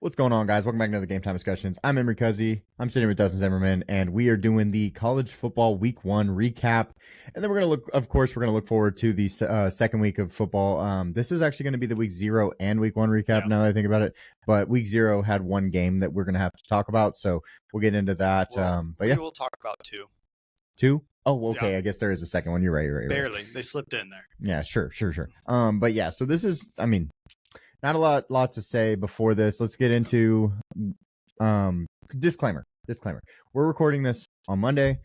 What's going on, guys? Welcome back to another Game Time Discussions. I'm Emery Cuzzy. I'm sitting with Dustin Zimmerman, and we are doing the college football week 1 recap. And then we're going to look forward to the second week of football. This is actually going to be the week 0 and week 1 recap now that I think about it. But week 0 had one game that we're going to have to talk about, so we'll get into that. Well, but yeah, we'll talk about two. 2? Oh, okay. Yeah. I guess there is a second one. You're right. Barely. They slipped in there. Yeah, sure. But yeah, so this is, not a lot to say before this. Let's get into disclaimer. We're recording this on Monday.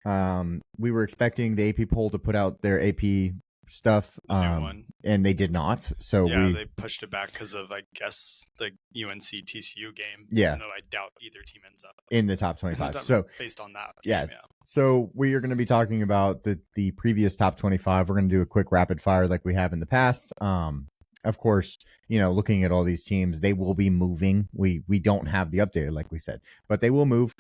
We were expecting the AP poll to put out their AP stuff, and they did not. So they pushed it back because of, I guess, the UNC TCU game. Yeah. No, I doubt either team ends up in the top 25. So based on that. Yeah. So we are going to be talking about the previous top 25. We're going to do a quick rapid fire like we have in the past. Of course, looking at all these teams, they will be moving. We don't have the updated, like we said, but they will move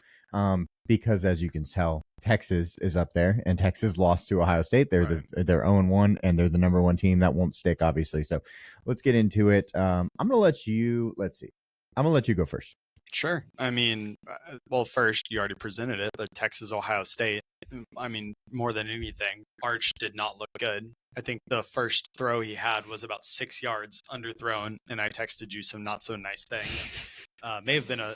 because, as you can tell, Texas is up there, and Texas lost to Ohio State. They're they're 0-1, and they're the number 1 team. That won't stick, obviously. So let's get into it. I'm going to let you go first. Sure. Well, first, you already presented it, the Texas-Ohio State. More than anything, Arch did not look good. I think the first throw he had was about 6 yards underthrown, and I texted you some not so nice things. May have been a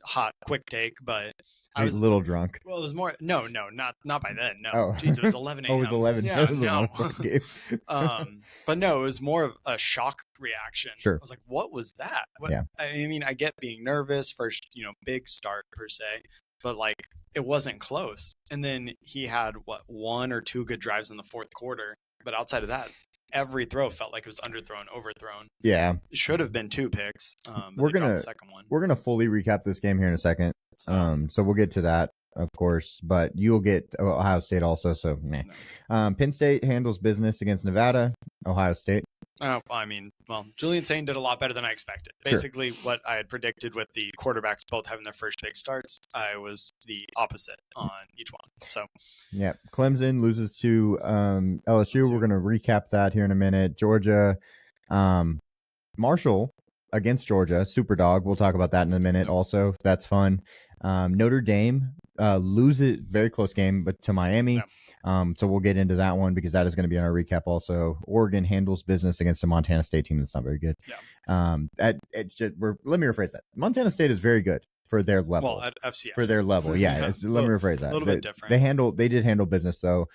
hot quick take, but I was a little drunk. Well, it was more. No, not by then. No, oh. Jeez, it was 11 a.m. Oh, it was 11. Yeah, it was no. But no, it was more of a shock reaction. Sure. I was like, what was that? Yeah. I get being nervous first, big start per se, but it wasn't close. And then he had 1 or 2 good drives in the fourth quarter. But outside of that, every throw felt like it was underthrown, overthrown. Yeah. It should have been 2 picks. We're the second one. We're gonna fully recap this game here in a second. So we'll get to that, of course. But you'll get Ohio State also. So no. Penn State handles business against Nevada. Ohio State. Julian Sain did a lot better than I expected. Basically, what I had predicted with the quarterbacks both having their first big starts, I was the opposite on each one. So, yeah, Clemson loses to LSU. We're going to recap that here in a minute. Georgia, Marshall against Georgia, super dog. We'll talk about that in a minute. Also, that's fun. Notre Dame loses, very close game, but to Miami. So we'll get into that one because that is going to be on our recap also. Oregon handles business against a Montana State team that's not very good. Yeah. Let me rephrase that. Montana State is very good for their level. Well, at FCS. For their level, yeah. Let me rephrase that. A little bit different. They did handle business though.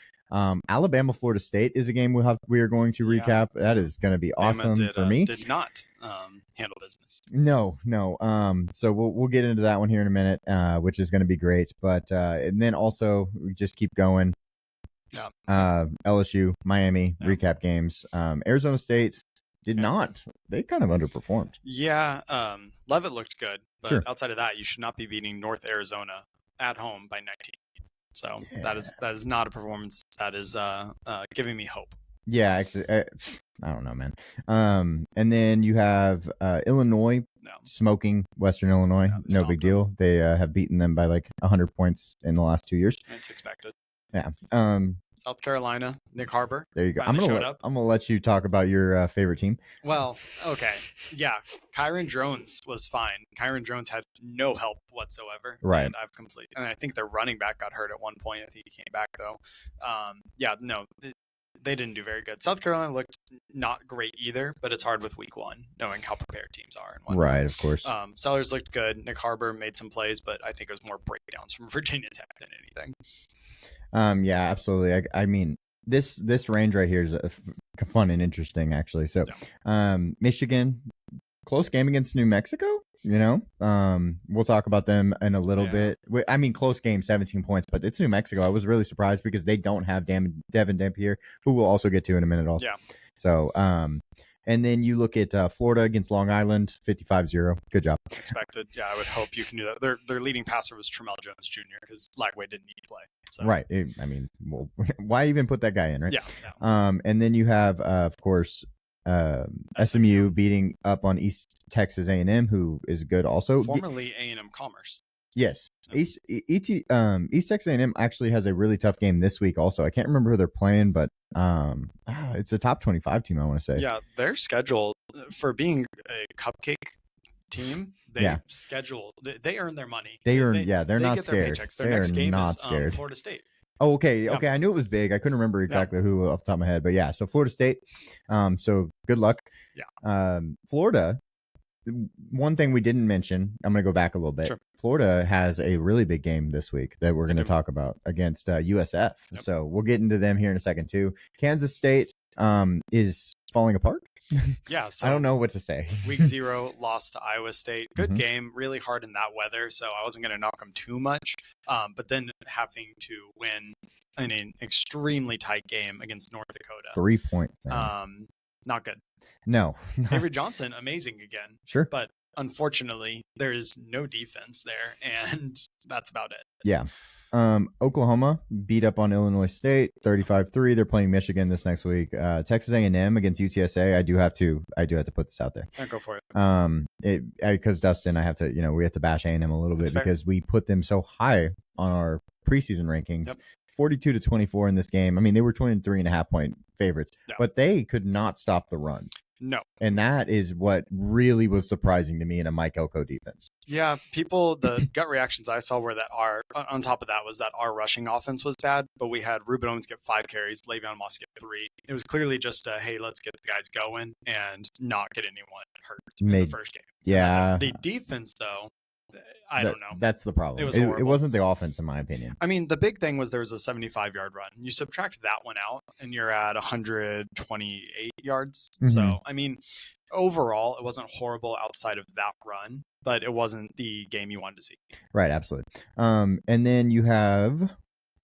Alabama, Florida State is a game we are going to recap. That is going to be awesome for me. Did not handle business. No. So we'll get into that one here in a minute, which is going to be great. But and then also we just keep going. Yeah. LSU, Miami, recap games. Arizona State did not. They kind of underperformed. Yeah. Leavitt looked good, but Sure. Outside of that, you should not be beating North Arizona at home by 19. So that is not a performance that is giving me hope. Yeah, actually, I don't know, man. And then you have Illinois smoking Western Illinois. No big deal. They have beaten them by 100 points in the last 2 years. It's expected. Yeah. South Carolina, Nick Harbor. There you go. I'm gonna let you talk about your favorite team. Well, okay, yeah. Kyron Drones was fine. Kyron Drones had no help whatsoever. Right. And I think their running back got hurt at one point. I think he came back though. They didn't do very good. South Carolina looked not great either, but it's hard with week 1, knowing how prepared teams are. And whatnot. Right, of course. Sellers looked good. Nick Harbor made some plays, but I think it was more breakdowns from Virginia Tech than anything. Yeah, absolutely. I mean, this range right here is fun and interesting, actually. So, Michigan, close game against New Mexico. We'll talk about them in a little bit. I mean, close game, 17 points, but it's New Mexico. I was really surprised because they don't have Devin Dampier, who we'll also get to in a minute also. Yeah. So, and then you look at Florida against Long Island, 55-0. Good job. Expected. Yeah, I would hope you can do that. Their leading passer was Tramel Jones Jr. because Lagway didn't need to play. So. Right. Why even put that guy in, right? Yeah. And then you have, of course, SMU beating up on East Texas A&M, who is good also. Formerly A&M Commerce. Yes. East Texas A&M actually has a really tough game this week also. I can't remember who they're playing, but it's a top 25 team, I want to say. Yeah, their schedule for being a cupcake team. They schedule. They earn their money. They're not get scared. their paychecks. Their next game is Florida State. Oh, okay. I knew it was big. I couldn't remember exactly who off the top of my head, but yeah. So Florida State. So good luck. Yeah. Florida. One thing we didn't mention. I'm going to go back a little bit. Sure. Florida has a really big game this week that we're going to talk about against USF. Yep. So we'll get into them here in a second too. Kansas State is falling apart. Yeah, so I don't know what to say. Week 0 lost to Iowa State. Good game, really hard in that weather, so I wasn't going to knock them too much. But then having to win in an extremely tight game against North Dakota. 3 points. Not good. No. Avery Johnson, amazing again. Sure. But unfortunately, there's no defense there, and that's about it. Yeah. Oklahoma beat up on Illinois State 35-3. They're playing Michigan this next week. Texas A&M against UTSA. I do have to put this out there. Yeah, go for it. Because Dustin, I have to, we have to bash A&M a little bit because we put them so high on our preseason rankings. Yep. 42-24 in this game. I mean, they were 23.5 point favorites, but they could not stop the run. No. And that is what really was surprising to me in a Mike Elko defense. Yeah, the gut reactions I saw were that on top of that was that our rushing offense was bad, but we had Ruben Owens get 5 carries, Le'Veon Moss get 3. It was clearly just hey, let's get the guys going and not get anyone hurt in the first game. Yeah. The defense, though, I don't know. That's the problem. It wasn't the offense, in my opinion. I mean, the big thing was there was a 75-yard run. You subtract that one out, and you're at 128 yards. Mm-hmm. So, I mean, overall, it wasn't horrible outside of that run, but it wasn't the game you wanted to see. Right, absolutely. And then you have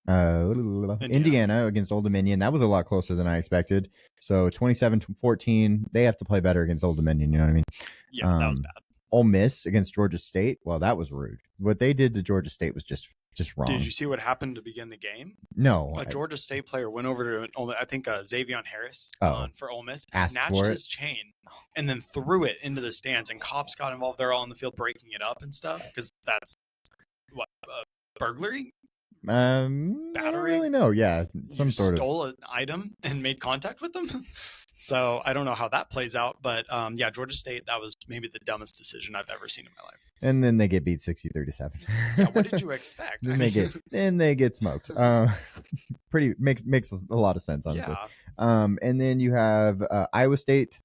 Indiana against Old Dominion. That was a lot closer than I expected. So 27-14. They have to play better against Old Dominion. You know what I mean? Yeah, that was bad. Ole Miss against Georgia State. Well, that was rude. What they did to Georgia State was just wrong. Did you see what happened to begin the game? No. A Georgia State player went over to, I think, Xavier Harris for Ole Miss, snatched his chain, and then threw it into the stands. And cops got involved. They're all on the field breaking it up and stuff because that's burglary. Battery? I don't really know. Yeah, some sort of stole an item and made contact with them. So I don't know how that plays out, but Georgia State, that was maybe the dumbest decision I've ever seen in my life. And then they get beat 60-37. Yeah, what did you expect? Then they get smoked. Makes a lot of sense, honestly. Yeah. And then you have Iowa State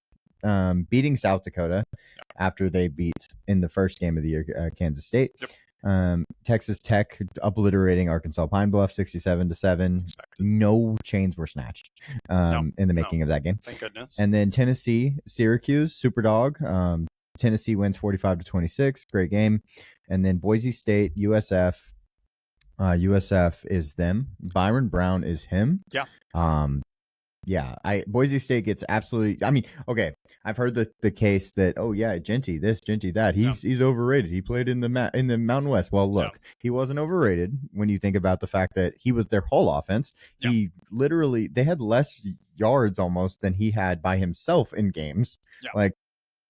beating South Dakota after they beat in the first game of the year Kansas State. Yep. Texas Tech obliterating Arkansas Pine Bluff 67-7. No chains were snatched in the making of that game. Thank goodness. And then Tennessee Syracuse Superdog. Tennessee wins 45-26. Great game. And then Boise State USF. USF is them. Byron Brown is him. Yeah. Boise State gets absolutely. I mean, okay, I've heard the case that Genty this, Genty that. He's overrated. He played in the Mountain West. Well, look, he wasn't overrated when you think about the fact that he was their whole offense. Yeah. They had less yards almost than he had by himself in games. Yeah. Like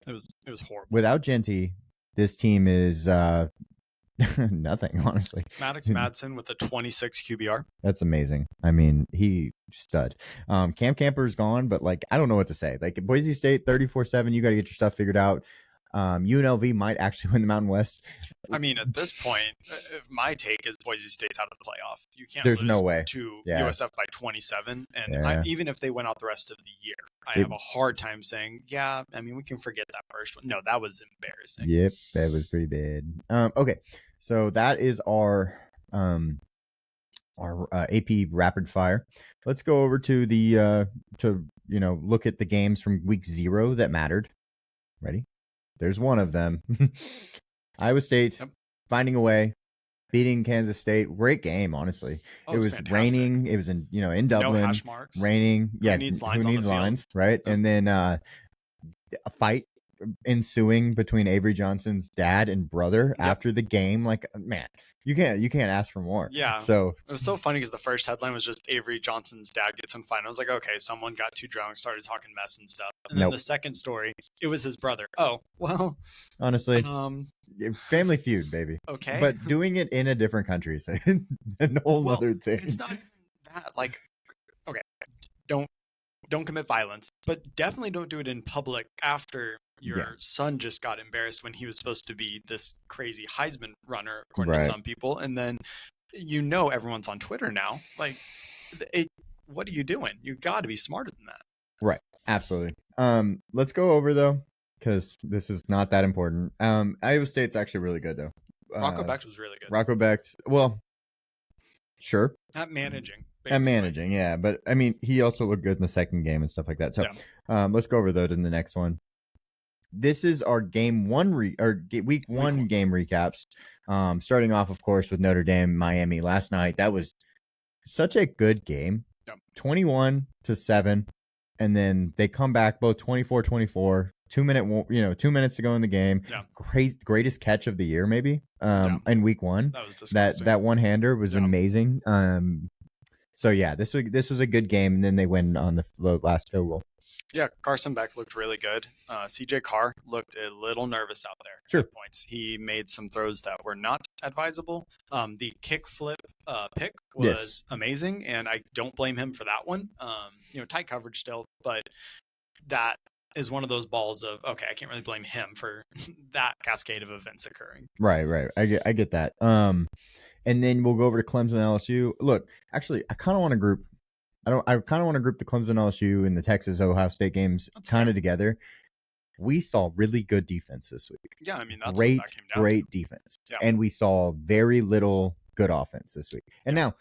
it was horrible. Without Genty, this team is nothing, honestly. Maddox Madsen with a 26 QBR. That's amazing. I mean, he stud. Cam Camper's gone, but I don't know what to say. Boise State 34-7, you got to get your stuff figured out. UNLV might actually win the Mountain West. I mean, at this point, my take is Boise State's out of the playoff. You can't There's lose no way. to USF by 27. And even if they went out the rest of the year, I have a hard time saying, we can forget that first one. No, that was embarrassing. Yep, that was pretty bad. Okay, so that is our AP rapid fire. Let's go over to the look at the games from week 0 that mattered. Ready? There's one of them. Iowa State finding a way, beating Kansas State. Great game, honestly. It was fantastic. Raining. It was in Dublin. No hash marks. Raining. Who needs lines on the field? Right? Yep. And then a fight ensuing between Avery Johnson's dad and brother after the game. Man, you can't ask for more. Yeah. So it was so funny because the first headline was just Avery Johnson's dad gets in fight. I was like, okay, someone got too drunk, started talking mess and stuff. And then the second story, it was his brother. Oh, well, honestly, Family Feud, baby. Okay. But doing it in a different country is a whole other thing. It's not that okay, don't commit violence, but definitely don't do it in public after Your son just got embarrassed when he was supposed to be this crazy Heisman runner, according Right. to some people. And then, everyone's on Twitter now. Like, what are you doing? You got to be smarter than that. Right. Absolutely. Let's go over though, because this is not that important. Iowa State's actually really good though. Rocco Becht was really good. Rocco Becht, well, sure. At managing. Basically. At managing, yeah. But I mean, he also looked good in the second game and stuff like that. So let's go over though to the next one. This is our week one game recaps. Starting off, of course, with Notre Dame, Miami last night. That was such a good game. 21-7. And then they come back both 24-24. 2 minutes to go in the game. Greatest catch of the year, maybe. In week one. That was disgusting. That one hander was amazing. So yeah, this was a good game, and then they win on the last field goal. Yeah, Carson Beck looked really good. CJ Carr looked a little nervous out there. Sure. At points. He made some throws that were not advisable. The kick flip pick was amazing, and I don't blame him for that one. Tight coverage still, but that is one of those balls of, okay, I can't really blame him for that cascade of events occurring. Right. I get that. And then we'll go over to Clemson and LSU. Look, actually, I kind of want to group. I kind of want to group the Clemson LSU and the Texas Ohio State games kind of together. We saw really good defense this week. Yeah, I mean, that's what that came down great to. Defense. Yeah. And we saw very little good offense this week. And now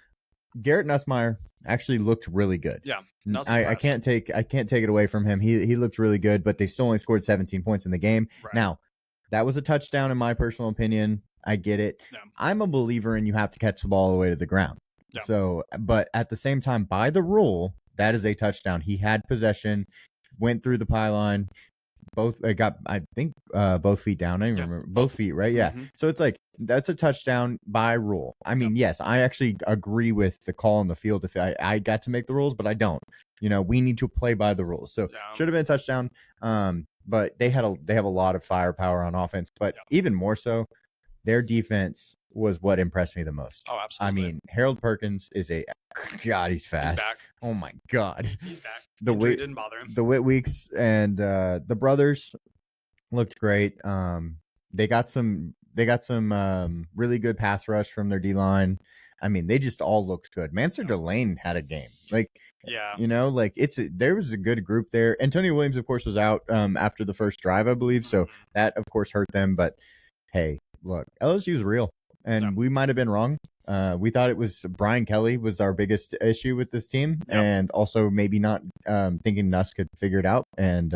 Garrett Nussmeier actually looked really good. Yeah. I can't take it away from him. He looked really good, but they still only scored 17 points in the game. Right. Now, that was a touchdown in my personal opinion. I get it. Yeah. I'm a believer in you have to catch the ball all the way to the ground. Yeah. So, but at the same time, by the rule, that is a touchdown. He had possession, went through the pylon, both feet down. I don't even remember. Both feet, right? Yeah. Mm-hmm. So it's like, that's a touchdown by rule. I mean, yes, I actually agree with the call on the field. If I got to make the rules, but I don't. We need to play by the rules. So should have been a touchdown. But they have a lot of firepower on offense. But even more so, their defense was what impressed me the most. Oh, absolutely. I mean, Harold Perkins is God, he's fast. He's back. Oh my God. He's back. The Injury didn't bother him. The Whitweeks and the brothers looked great. They got some really good pass rush from their D-line. I mean, they just all looked good. Mansard Delane had a game. There was a good group there. Antonio Williams, of course, was out after the first drive, I believe. So that, of course, hurt them. But hey, look, LSU's real. And we might have been wrong. We thought it was Brian Kelly was our biggest issue with this team. And also maybe not thinking Nuss could figure it out. And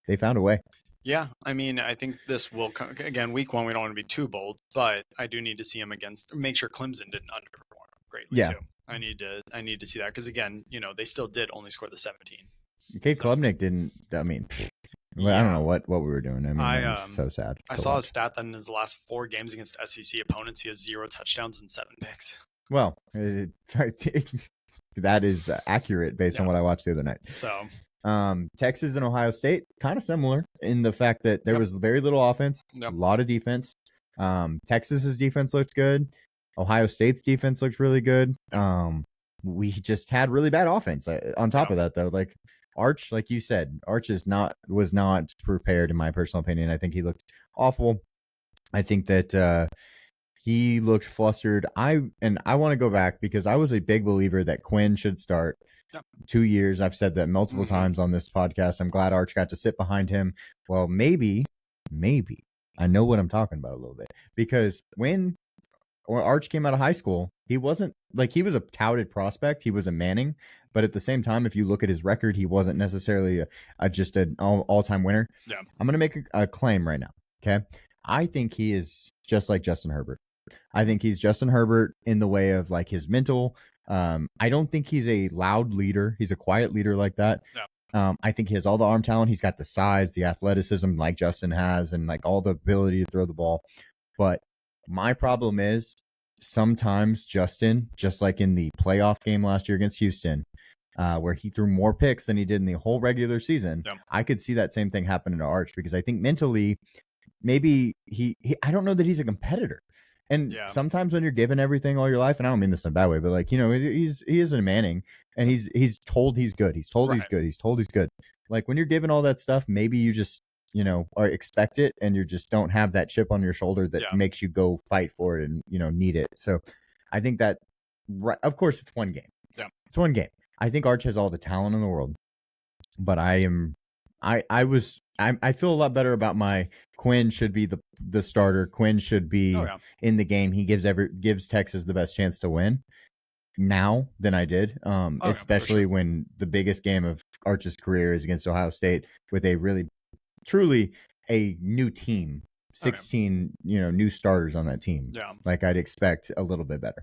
they found a way. Yeah, I mean, I think this will come again. Week one, we don't want to be too bold, but I do need to see him make sure Clemson didn't underperform greatly too. I need to see that because again, they still did only score the 17. Cade Klubnik didn't. I mean, I don't know what we were doing. I mean, it was so sad. I saw a stat that in his last 4 games against SEC opponents, he has 0 touchdowns and 7 picks. Well, that is accurate based on what I watched the other night. So. Texas and Ohio State, kind of similar in the fact that there was very little offense, a lot of defense. Texas's defense looked good. Ohio State's defense looked really good. We just had really bad offense. On top of that, though, like Arch, like you said, Arch was not prepared, in my personal opinion. I think he looked awful. I think that he looked flustered. I want to go back because I was a big believer that Quinn should start. 2 years. I've said that multiple times on this podcast. I'm glad Arch got to sit behind him. Well, maybe I know what I'm talking about a little bit, because when Arch came out of high school, he wasn't like, he was a touted prospect. He was a Manning, but at the same time, if you look at his record, he wasn't necessarily just an all-time winner. Yeah. I'm going to make a claim right now. Okay. I think he is just like Justin Herbert. I think he's Justin Herbert in the way of like his mental. I don't think he's a loud leader. He's a quiet leader like that. Yeah. I think he has all the arm talent. He's got the size, the athleticism like Justin has, and like all the ability to throw the ball. But my problem is sometimes Justin, just like in the playoff game last year against Houston, where he threw more picks than he did in the whole regular season. Yeah. I could see that same thing happen to Arch, because I think mentally, maybe he I don't know that he's a competitor. And sometimes when you're given everything all your life, and I don't mean this in a bad way, but like, he isn't a Manning, and he's told he's good. He's told he's good. He's told he's good. Like when you're given all that stuff, maybe you just, or expect it, and you just don't have that chip on your shoulder that Yeah. makes you go fight for it and need it. So I think that, of course, it's one game. Yeah. It's one game. I think Arch has all the talent in the world, but I feel a lot better about my Quinn should be the starter. Quinn should be in the game. He gives Texas the best chance to win now than I did, especially when the biggest game of Arch's career is against Ohio State with a really, truly a new team. 16, new starters on that team. Yeah. Like I'd expect a little bit better.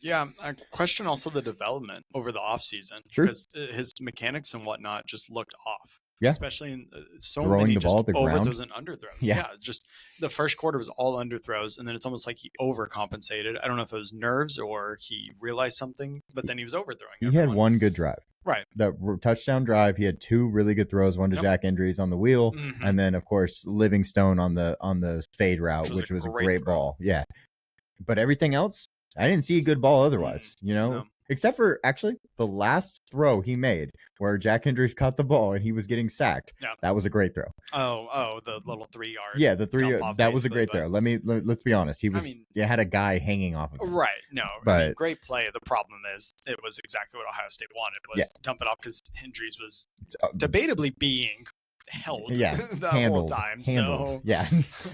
Yeah, I question also the development over the offseason. Sure. Because his mechanics and whatnot just looked off. Yeah. Especially in so throwing many the ball at the ground. overthrows and underthrows. Yeah. Just the first quarter was all underthrows, and then it's almost like he overcompensated. I don't know if it was nerves or he realized something, but then he was overthrowing. He had one good drive. Right. The touchdown drive, he had two really good throws, one to Jack Indries on the wheel, and then of course Livingstone on the fade route, which was a great ball. Yeah. But everything else, I didn't see a good ball otherwise, No. Except for actually the last throw he made where Jack Hendricks caught the ball and he was getting sacked. Yeah. That was a great throw. Oh, the little 3-yard. Yeah, the 3 that was a great throw. Let's be honest. He was had a guy hanging off of him. Right. No, but great play. The problem is it was exactly what Ohio State wanted, was dump it off because Hendricks was debatably being held the whole time. So yeah,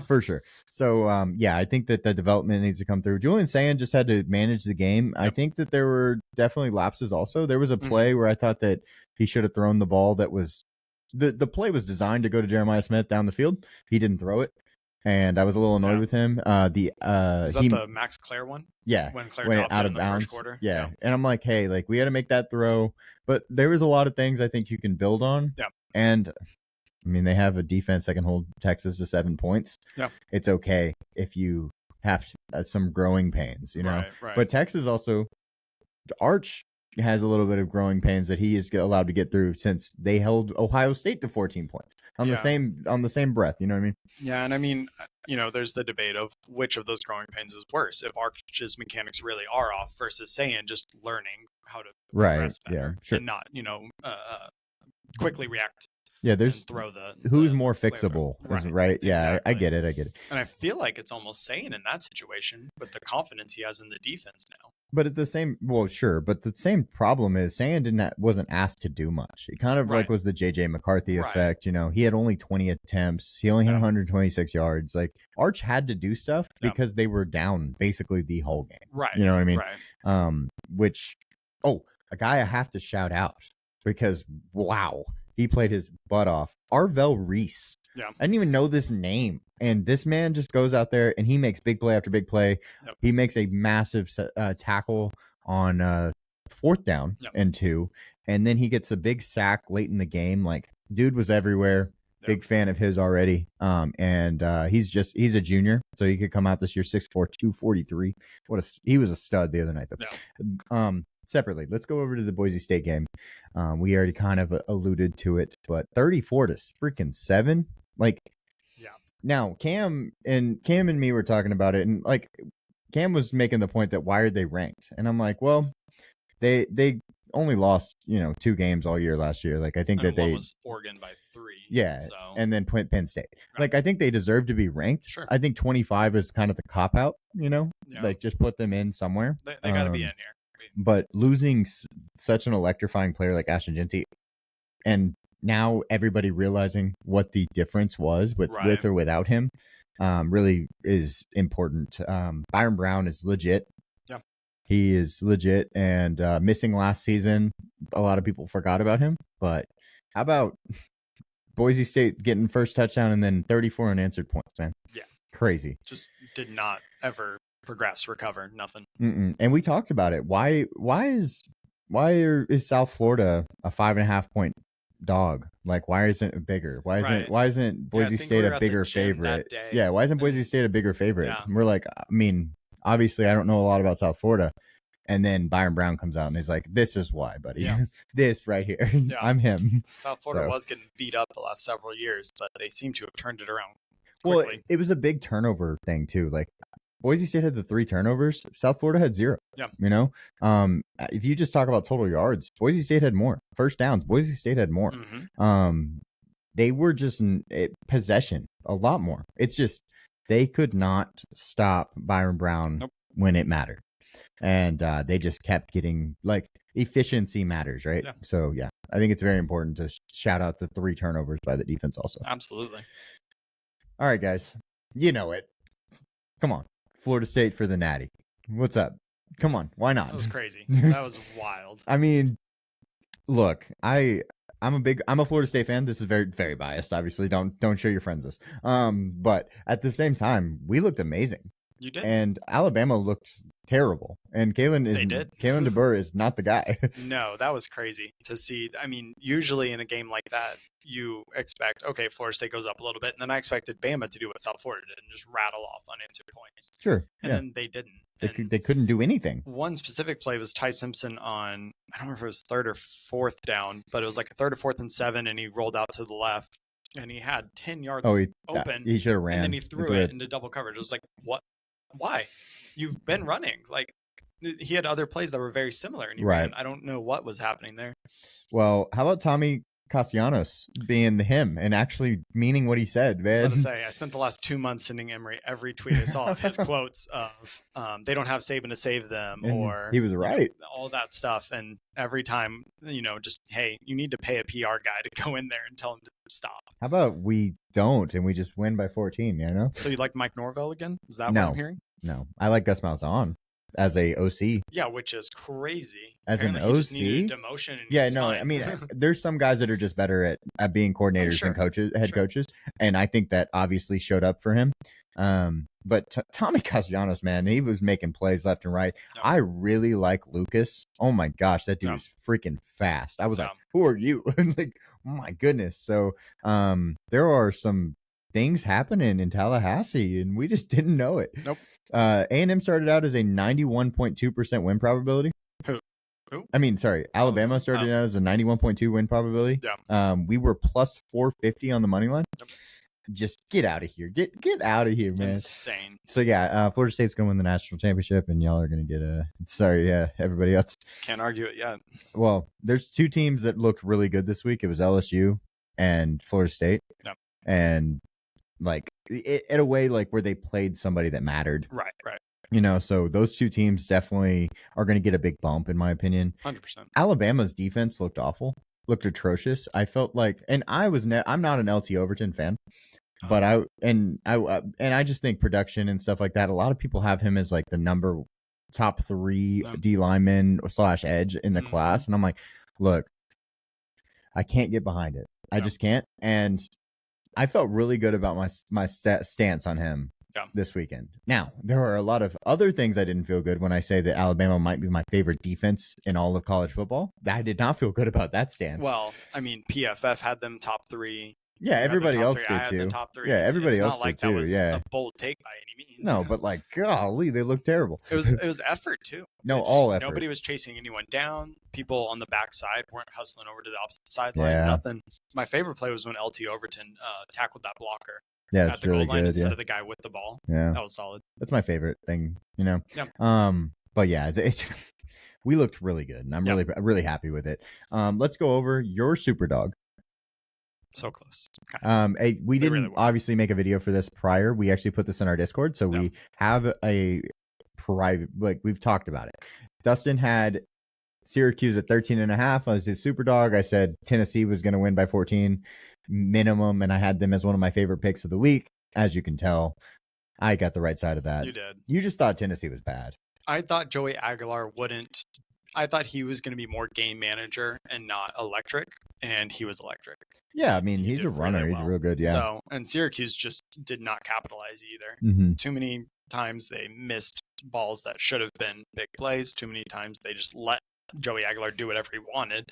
for sure. So I think that the development needs to come through. Julian Sand just had to manage the game. I think that there were definitely lapses also. There was a play where I thought that he should have thrown the ball that was the play was designed to go to Jeremiah Smith down the field. He didn't throw it, and I was a little annoyed with him. Was that the Max Clare one? Yeah, when Clare dropped out of bounds. First quarter. Yeah, and I'm like, hey, like we had to make that throw, but there was a lot of things I think you can build on. Yeah, and I mean, they have a defense that can hold Texas to 7 points. Yeah, it's okay if you have some growing pains, Right. But Texas also, Arch has a little bit of growing pains that he is allowed to get through since they held Ohio State to 14 points on the same breath. You know what I mean? Yeah, and I mean, there's the debate of which of those growing pains is worse. If Arch's mechanics really are off versus saying just learning how to progress better and not, quickly react. Yeah, there's throw the who's more fixable, right? Yeah, exactly. I get it. And I feel like it's almost saying in that situation, with the confidence he has in the defense now. But at the same, but the same problem is Sand wasn't asked to do much. It kind of like was the JJ McCarthy effect. He had only 20 attempts. He only had 126 yards. Like Arch had to do stuff because they were down basically the whole game. Right. You know what I mean? Right. Which, a guy I have to shout out because wow. He played his butt off. Arvell Reese. Yeah. I didn't even know this name. And this man just goes out there and he makes big play after big play. Yep. He makes a massive tackle on 4th down and 2. And then he gets a big sack late in the game. Like, dude was everywhere. Yep. Big fan of his already. He's a junior. So he could come out this year 6'4", 243. He was a stud the other night, though. Yeah. Separately, let's go over to the Boise State game. We already kind of alluded to it, but 34-7. Like, now Cam and me were talking about it, and like Cam was making the point that why are they ranked? And I'm like, well, they only lost 2 games all year last year. Like I think that they was Oregon by 3. Yeah, so. And then Penn State. Right. Like I think they deserve to be ranked. Sure. I think 25 is kind of the cop out. Like just put them in somewhere. They got to be in here. But losing such an electrifying player like Ashton Jeanty, and now everybody realizing what the difference was with or without him, really is important. Byron Brown is legit. Yeah, he is legit, and missing last season, a lot of people forgot about him. But how about Boise State getting first touchdown and then 34 unanswered points, man? Yeah, crazy. Just did not ever progress, recover, nothing. And we talked about it. Why is South Florida a 5.5 point dog? Like, why isn't it bigger? Why isn't Boise State a bigger favorite? Yeah, why isn't Boise State a bigger favorite? Yeah. And we're like, I mean, obviously I don't know a lot about South Florida. And then Byron Brown comes out and he's like, this is why, buddy. Yeah. This right here. Yeah. I'm him. South Florida was getting beat up the last several years, but they seem to have turned it around quickly. Well, it was a big turnover thing too. Like Boise State had the 3 turnovers. South Florida had 0. Yeah. If you just talk about total yards, Boise State had more. First downs, Boise State had more. they were just in possession a lot more. It's just they could not stop Byron Brown when it mattered. And they just kept getting, like, efficiency matters, right? Yeah. So, yeah, I think it's very important to shout out the 3 turnovers by the defense also. Absolutely. All right, guys. You know it. Come on. Florida State for the Natty. What's up? Come on. Why not? That was crazy. That was wild. I mean, look, I'm a Florida State fan. This is very, very biased. Obviously, don't show your friends this. But at the same time, we looked amazing. You did. And Alabama looked terrible. And Kalen DeBoer is not the guy. No, that was crazy to see. I mean, usually in a game like that, you expect, okay, Florida State goes up a little bit, and then I expected Bama to do what South Florida did and just rattle off unanswered points. Sure. And then they didn't. They couldn't do anything. One specific play was Ty Simpson on, I don't remember if it was 3rd or 4th down, but it was like a 3rd or 4th and 7, and he rolled out to the left, and he had 10 yards open. He should have ran. And then he threw it into double coverage. It was like, what? Why? You've been running. Like, he had other plays that were very similar, and he ran. I don't know what was happening there. Well, how about Tommy Castellanos being him and actually meaning what he said, man? I was about to say, I spent the last 2 months sending Emery every tweet I saw of his quotes of they don't have Saban to save them, and or he was right, all that stuff. And every time, just, hey, you need to pay a PR guy to go in there and tell him to stop. How about we don't and we just win by 14? You know. So you like Mike Norvell again? Is that what I'm hearing? No, I like Gus Malzahn as a OC. Yeah, which is crazy. As Apparently an OC, he just needed a demotion. And I mean, there's some guys that are just better at being coordinators and head coaches, and I think that obviously showed up for him. But Tommy Castellanos, man, he was making plays left and right. No. I really like Lucas. Oh my gosh, that dude is freaking fast. I was like, who are you? Like, oh my goodness. So there are some things happening in Tallahassee, and we just didn't know it. Nope. A&M started out as a 91.2% win probability. Who? I mean, sorry, Alabama started out as a 91.2 win probability. Yeah. We were plus 450 on the money line. Yep. Just get out of here. Get out of here, man. Insane. So, yeah, Florida State's going to win the national championship, and y'all are going to get everybody else. Can't argue it yet. Well, there's 2 teams that looked really good this week. It was LSU and Florida State. Yep. And, like, in a way, like, where they played somebody that mattered. Right. So those 2 teams definitely are going to get a big bump, in my opinion. 100%. Alabama's defense looked awful, looked atrocious. I felt like, and I'm not an LT Overton fan, but I just think production and stuff like that. A lot of people have him as like the top 3 D lineman / edge in the class, and I'm like, look, I can't get behind it. I just can't, and I felt really good about my stance on him this weekend. Now, there are a lot of other things I didn't feel good when I say that Alabama might be my favorite defense in all of college football. I did not feel good about that stance. Well, I mean, PFF had them top 3. Yeah, everybody else did too. The top 3. Yeah, everybody else did too. That was a bold take by any means. No, but like, golly, they look terrible. It was effort too. All effort. Nobody was chasing anyone down. People on the backside weren't hustling over to the opposite sideline. Nothing. My favorite play was when LT Overton tackled that blocker. Yeah, at the really goal line good, instead of the guy with the ball. Yeah, that was solid. That's my favorite thing. Yeah. But yeah, it's we looked really good, and I'm really happy with it. Let's go over your super dog. So close. Okay. We didn't obviously make a video for this prior. We actually put this in our Discord, so we have a private, like, we've talked about it. Dustin had Syracuse at 13.5 as his super dog. I said Tennessee was going to win by 14 minimum, and I had them as one of my favorite picks of the week. As you can tell, I got the right side of that. You did. You just thought Tennessee was bad. I thought Joey Aguilar wouldn't. I thought he was going to be more game manager and not electric, and he was electric. Yeah, I mean, he's a runner. Really He's real good, yeah. So, and Syracuse just did not capitalize either. Mm-hmm. Too many times they missed balls that should have been big plays. Too many times they just let Joey Aguilar do whatever he wanted.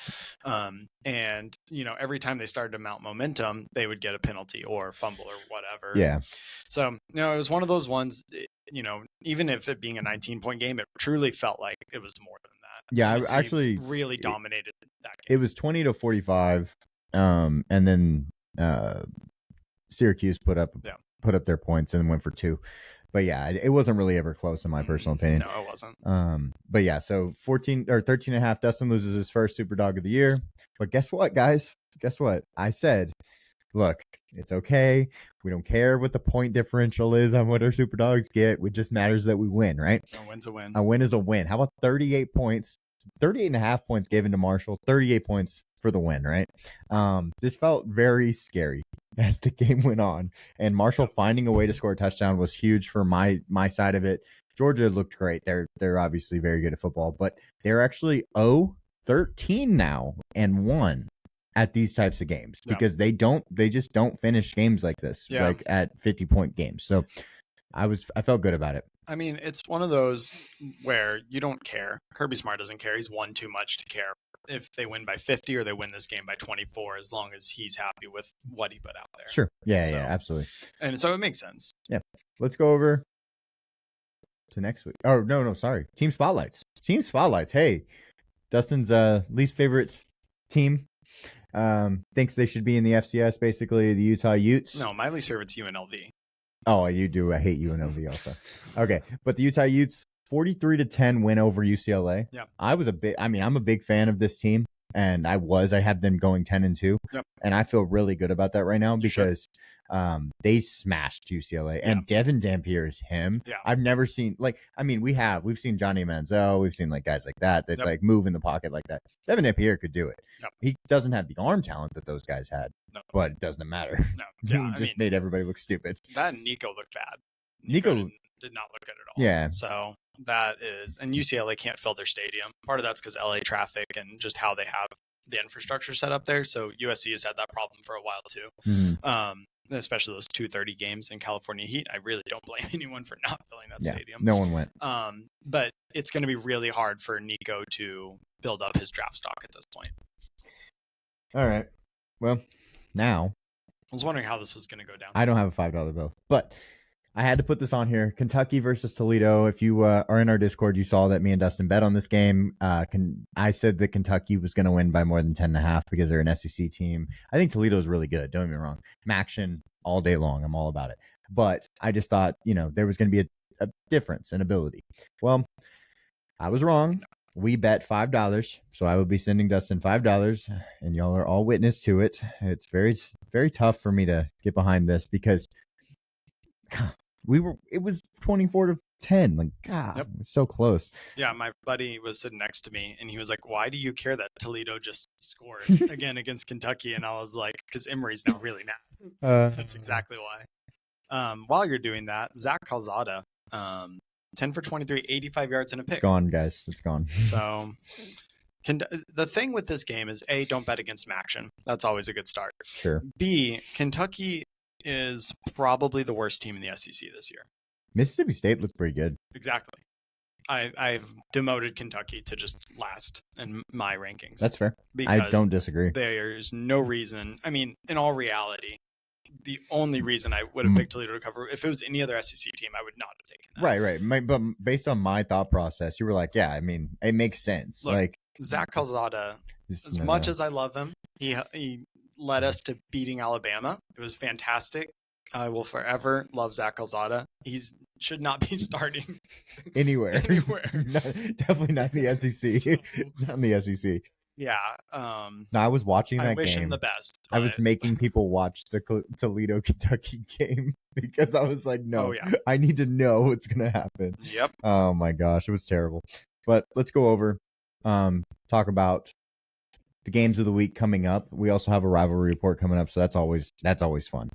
And, every time they started to mount momentum, they would get a penalty or fumble or whatever. Yeah. So, it was one of those ones, even if it being a 19-point game, it truly felt like it was more than that. Yeah, I actually really dominated that game. It was 20-45. And then Syracuse put up their points and then went for 2. But yeah, it wasn't really ever close in my personal opinion. No, it wasn't. But yeah, so 13.5, Dustin loses his first super dog of the year. But guess what, guys? Guess what? I said look, it's okay. We don't care what the point differential is on what our super dogs get. It just matters that we win, right? A win's a win. A win is a win. How about 38 points? 38 and a half points given to Marshall, 38 points for the win, right? This felt very scary as the game went on. And Marshall finding a way to score a touchdown was huge for my side of it. Georgia looked great. They're obviously very good at football, but they're actually 0-13 now and 1 at these types of games because they just don't finish games like this, like at 50-point games. So I felt good about it. I mean, it's one of those where you don't care. Kirby Smart doesn't care. He's won too much to care if they win by 50 or they win this game by 24, as long as he's happy with what he put out there. Sure. Yeah, absolutely. And so it makes sense. Yeah. Let's go over to next week. Oh, no, sorry. Team spotlights. Hey, Dustin's least favorite team. Thinks they should be in the FCS, basically the Utah Utes. No, my least favorite's UNLV. Oh, you do. I hate UNLV also. Okay, but the Utah Utes 43-10 win over UCLA. Yeah, I'm a big fan of this team, and I had them going 10-2. Yep. And I feel really good about that right now because they smashed UCLA, and Devin Dampier is him. Yeah, I've never seen we've seen Johnny Manziel, we've seen like guys like that like move in the pocket like that. Devin Dampier could do it. Yep. He doesn't have the arm talent that those guys had, but it doesn't matter. No, yeah, he made everybody look stupid. That Nico looked bad. Nico did not look good at all. Yeah. So that is, and UCLA can't fill their stadium. Part of that's because LA traffic and just how they have the infrastructure set up there. So USC has had that problem for a while too. Mm-hmm. Especially those 2:30 games in California heat. I really don't blame anyone for not filling that stadium. No one went. But it's going to be really hard for Nico to build up his draft stock at this point. All right. Well, now I was wondering how this was going to go down. I don't have a $5 bill, but I had to put this on here. Kentucky versus Toledo. If you are in our Discord, you saw that me and Dustin bet on this game. I said that Kentucky was going to win by more than 10.5 because they're an SEC team. I think Toledo is really good. Don't get me wrong. Maction all day long. I'm all about it. But I just thought, there was going to be a difference in ability. Well, I was wrong. We bet $5, so I will be sending Dustin $5, and y'all are all witness to it. It's very, very tough for me to get behind this because it was 24-10. Like, God, it was so close. Yeah, my buddy was sitting next to me, and he was like, "Why do you care that Toledo just scored again against Kentucky?" And I was like, "Because Emory's not really mad." That's exactly why. While you're doing that, Zach Calzada, 10 for 23, 85 yards and a pick. It's gone, guys. It's gone. So the thing with this game is, A, don't bet against Maction. That's always a good start. Sure. B, Kentucky is probably the worst team in the SEC this year. Mississippi State looked pretty good. Exactly. I've demoted Kentucky to just last in my rankings. That's fair. I don't disagree. There's no reason. I mean, in all reality, the only reason I would have picked Toledo to cover, if it was any other SEC team, I would not have taken that. Right. But based on my thought process, you were like, yeah, I mean, it makes sense. Look, like Zach Calzada, as much as I love him, he led us to beating Alabama. It was fantastic. I will forever love Zach Calzada. He should not be starting anywhere. Definitely not in the SEC. Not in the SEC. Yeah. No, I was watching that game. I wish him the best. But I was making people watch the Toledo Kentucky game because I was like, no, I need to know what's going to happen. Yep. Oh my gosh, it was terrible. But let's go over, talk about the games of the week coming up. We also have a rivalry report coming up, so that's always fun.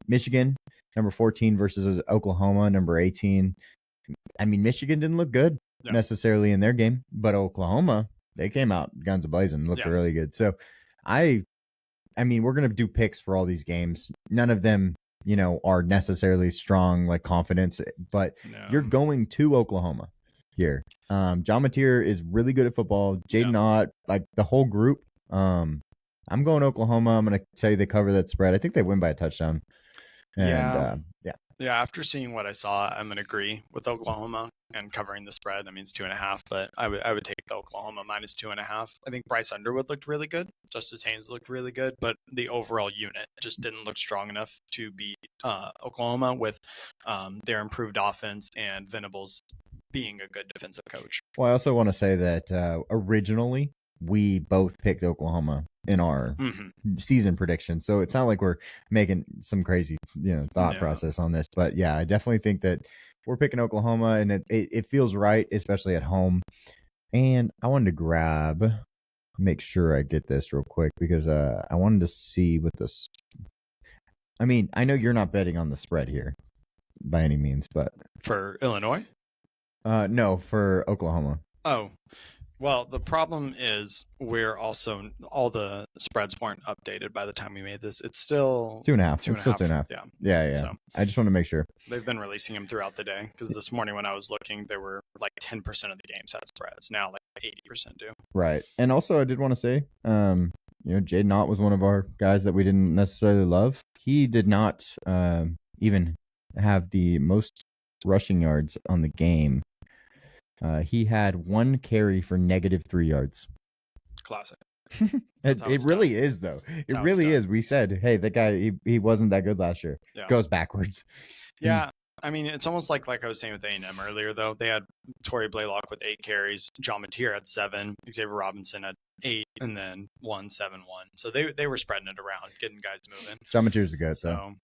Michigan, number 14 versus Oklahoma, number 18. I mean, Michigan didn't look good necessarily in their game, but Oklahoma, they came out guns a-blazing, looked really good. So I mean, we're going to do picks for all these games. None of them, are necessarily strong, like confidence, but you're going to Oklahoma here. John Mateer is really good at football. Jaden Ott, like the whole group. I'm going Oklahoma. I'm going to tell you they cover that spread. I think they win by a touchdown. And, yeah. After seeing what I saw, I'm going to agree with Oklahoma and covering the spread. I mean, it's 2.5, but I would take the Oklahoma minus 2.5. I think Bryce Underwood looked really good. Justice Haynes looked really good, but the overall unit just didn't look strong enough to beat Oklahoma with their improved offense and Venables being a good defensive coach. Well, I also want to say that originally we both picked Oklahoma in our season prediction. So it's not like we're making some crazy, thought process on this. But yeah, I definitely think that we're picking Oklahoma, and it feels right, especially at home. And I wanted to make sure I get this real quick because I wanted to see what this. I mean, I know you're not betting on the spread here by any means, but for Illinois? No, for Oklahoma. Oh, well, the problem is all the spreads weren't updated by the time we made this. It's still 2.5. Two and it's a still half. 2.5. Yeah. Yeah. So I just want to make sure. They've been releasing them throughout the day because this morning when I was looking, there were like 10% of the games had spreads. Now like 80% do. Right. And also I did want to say, Jay Knott was one of our guys that we didn't necessarily love. He did not even have the most rushing yards on the game. He had 1 carry for -3 yards. Classic. It really is, though. It really is. We said, hey, that guy, he wasn't that good last year. Yeah. Goes backwards. Yeah. I mean, it's almost like I was saying with A&M earlier, though. They had Torrey Blaylock with 8 carries. John Mateer had 7. Xavier Robinson had 8, and then 1, 7, 1. So they were spreading it around, getting guys moving. John Mateer's a good, so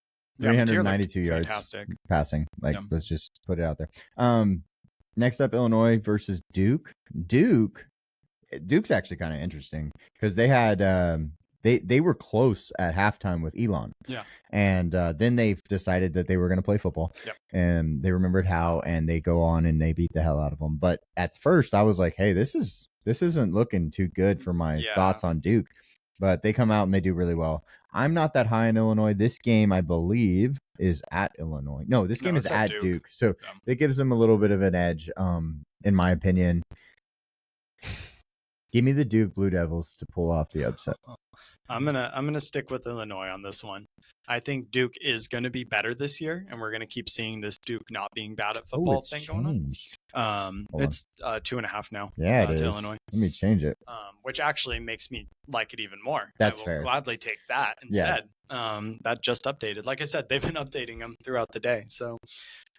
392 yards fantastic passing. Let's just put it out there. Next up, Illinois versus Duke. Duke's actually kind of interesting because they had they were close at halftime with Elon. Yeah. And then they decided that they were going to play football. Yep. And they remembered how, and they go on and they beat the hell out of them. But at first, I was like, hey, this isn't looking too good for my thoughts on Duke. But they come out and they do really well. I'm not that high in Illinois. This game, I believe, is at Illinois. No, this game is at Duke. So it gives them a little bit of an edge, in my opinion. Give me the Duke Blue Devils to pull off the upset. I'm gonna stick with Illinois on this one. I think Duke is going to be better this year, and we're going to keep seeing this Duke not being bad at football thing going on. It's 2.5 now. Yeah, it is. To Illinois. Let me change it. Which actually makes me like it even more. That's fair. I will gladly take that instead. Yeah. That just updated. Like I said, they've been updating them throughout the day. So,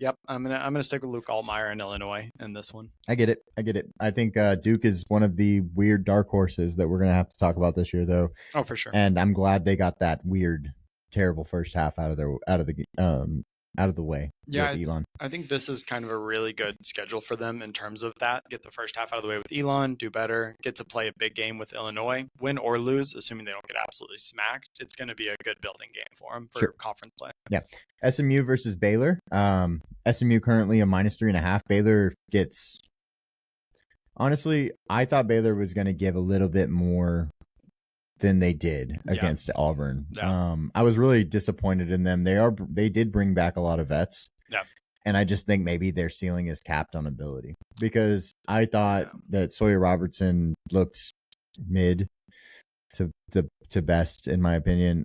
yep, I'm gonna stick with Luke Altmaier in Illinois in this one. I get it. I think Duke is one of the weird dark horses that we're gonna have to talk about this year, though. Oh, for sure. And I'm glad they got that weird, terrible first half out of the way. Yeah, Elon. I think this is kind of a really good schedule for them in terms of that. Get the first half out of the way with Elon, do better, get to play a big game with Illinois, win or lose, assuming they don't get absolutely smacked. It's going to be a good building game for them for conference play. Yeah. SMU versus Baylor. SMU currently a -3.5. Baylor gets. Honestly, I thought Baylor was going to give a little bit more than they did against Auburn. Yeah. I was really disappointed in them. They did bring back a lot of vets. Yeah. And I just think maybe their ceiling is capped on ability because I thought that Sawyer Robertson looked mid to best, in my opinion.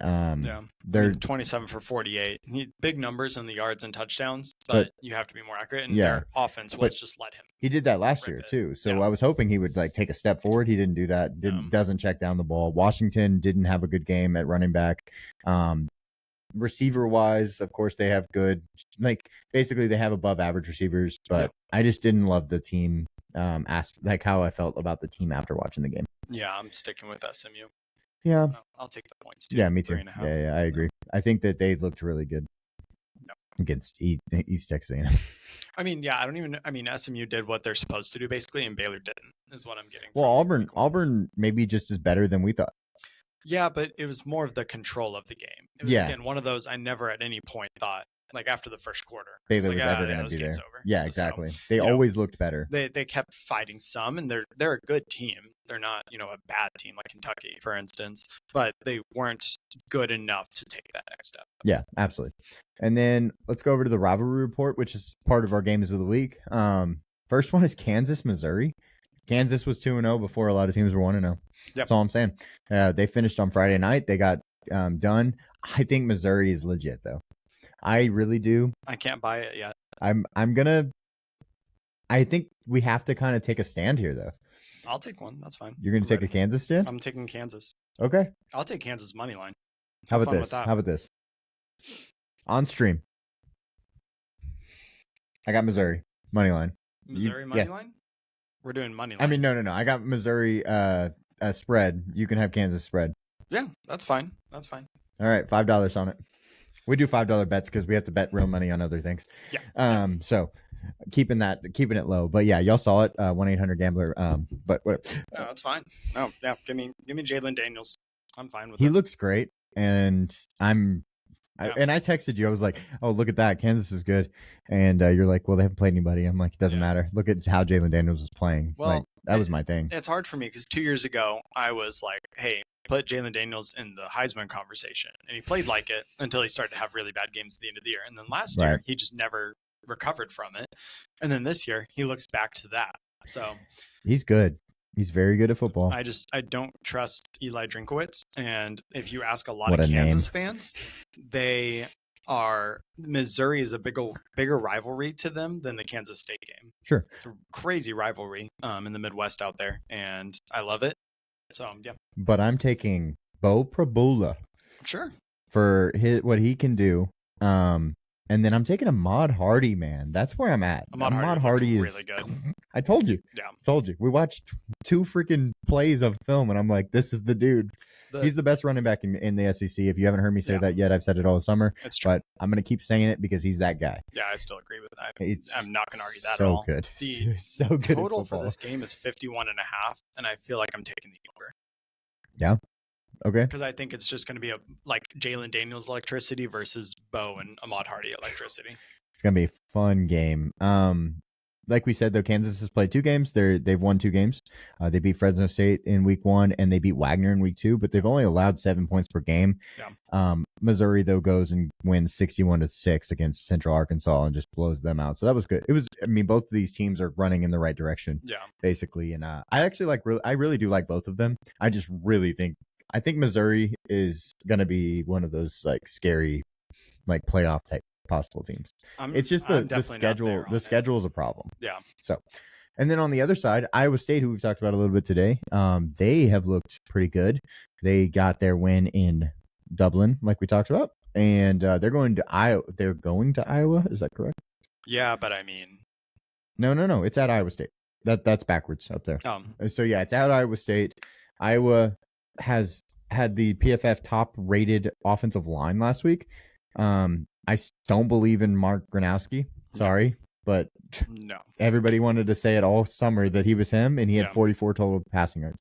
They're 27 for 48. Big numbers in the yards and touchdowns, but you have to be more accurate. And their offense was just let him. He did that last year too. So I was hoping he would take a step forward. He didn't do that. Doesn't check down the ball. Washington didn't have a good game at running back. Receiver wise, of course, they have good, basically they have above average receivers, but I just didn't love the team, how I felt about the team after watching the game. Yeah, I'm sticking with SMU. Yeah. I'll take the points too. Yeah, me too. 3.5. Yeah, I agree. I think that they looked really good against East Texas A&M. I mean, SMU did what they're supposed to do basically, and Baylor didn't, is what I'm getting. Well, Auburn maybe just is better than we thought. Yeah, but it was more of the control of the game. It was, again, one of those I never at any point thought, after the first quarter, Baylor was ever going to be there. Over. Yeah, exactly. So, they always looked better. They kept fighting some, and they're a good team. They're not, a bad team like Kentucky, for instance, but they weren't good enough to take that next step. Yeah, absolutely. And then let's go over to the Rivalry Report, which is part of our games of the week. First one is Kansas, Missouri. Kansas was 2-0 before a lot of teams were 1-0. Yep. That's all I'm saying. They finished on Friday night. They got done. I think Missouri is legit, though. I really do. I can't buy it yet. I think we have to kind of take a stand here, though. I'll take one. That's fine. You're going to take a Kansas stand? I'm taking Kansas. Okay. I'll take Kansas money line. How about this? On stream. I got Missouri money line. Missouri money line? We're doing money line. I mean, no. I got Missouri spread. You can have Kansas spread. Yeah, that's fine. That's fine. All right, $5 on it. We do $5 bets because we have to bet real money on other things. Yeah. So keeping it low. But yeah, y'all saw it. 1-800-GAMBLER. But what? No, that's fine. No, yeah. Give me Jalen Daniels. I'm fine with He it. looks great, and I texted you. I was like, "Oh, look at that! Kansas is good," and you're like, "Well, they haven't played anybody." I'm like, "It doesn't matter. Look at how Jalen Daniels was playing. Well, like that was my thing." It's hard for me because 2 years ago I was like, "Hey, put Jalen Daniels in the Heisman conversation," and he played like it until he started to have really bad games at the end of the year. And then last year he just never recovered from it. And then this year he looks back to that. So he's good. He's very good at football. I don't trust Eli Drinkowitz. And if you ask a lot of Kansas fans, Missouri is a bigger rivalry to them than the Kansas State game. Sure. It's a crazy rivalry in the Midwest out there, and I love it. So, yeah. But I'm taking Bo Prabula. Sure. For what he can do. And then I'm taking Ahmad Hardy, man. That's where I'm at. Ahmad Hardy is really good. I told you. Yeah. Told you. We watched 2 freaking plays of film, and I'm like, this is the dude. He's the best running back in the SEC. If you haven't heard me say that yet, I've said it all summer. It's true. But I'm going to keep saying it because he's that guy. Yeah, I still agree with that. I'm not going to argue that so at all. Good. The so good total for this game is 51.5, and I feel like I'm taking the over. Yeah. Okay. Because I think it's just going to be like Jalen Daniels electricity versus Bo and Ahmad Hardy electricity. It's going to be a fun game. Like we said, though, Kansas has played 2 games. They've won 2 games. They beat Fresno State in week 1, and they beat Wagner in week 2, but they've only allowed 7 points per game. Yeah. Missouri, though, goes and wins 61-6 against Central Arkansas and just blows them out. So that was good. Both of these teams are running in the right direction. Yeah. Basically. And I really do like both of them. I just really think Missouri is going to be one of those like scary, like playoff type possible teams. It's just the schedule. The schedule is a problem. Yeah. So, and then on the other side, Iowa State, who we've talked about a little bit today, they have looked pretty good. They got their win in Dublin, like we talked about, and they're going to Iowa. They're going to Iowa. Is that correct? Yeah, but I mean, no. It's at Iowa State. That's backwards up there. So yeah, it's at Iowa State. Iowa has had the PFF top rated offensive line last week. I don't believe in Mark Gronowski. Sorry, but no. Everybody wanted to say it all summer that he was him, and he had 44 total passing yards.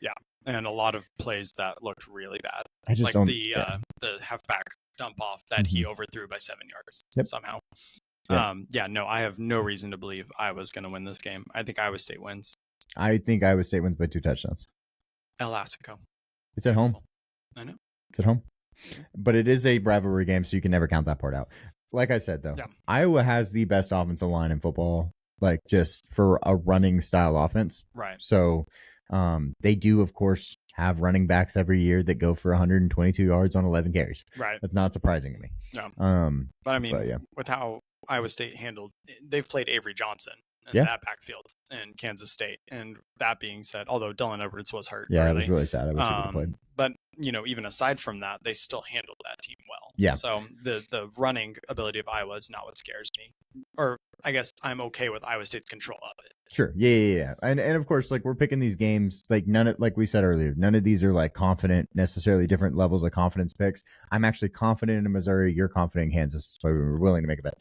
Yeah, and a lot of plays that looked really bad. I just the halfback dump off that he overthrew by 7 yards somehow. No, I have no reason to believe Iowa's going to win this game. I think Iowa State wins. I think Iowa State wins by 2 touchdowns. El Assico. It's at home. I know. It's at home. But it is a rivalry game, so you can never count that part out. Like I said, though, Iowa has the best offensive line in football, like just for a running style offense. Right. So they do, of course, have running backs every year that go for 122 yards on 11 carries. Right. That's not surprising to me. No. But I mean, with how Iowa State handled, they've played Avery Johnson in that backfield in Kansas State. And that being said, although Dylan Edwards was hurt. Yeah, it was really sad. I wish he would have played. But, even aside from that, they still handled that team well. Yeah. So the running ability of Iowa is not what scares me. Or I guess I'm okay with Iowa State's control of it. Sure. Yeah. And of course, like we're picking these games, like like we said earlier, none of these are like confident, necessarily different levels of confidence picks. I'm actually confident in Missouri. You're confident in Kansas. That's why we were willing to make a bet.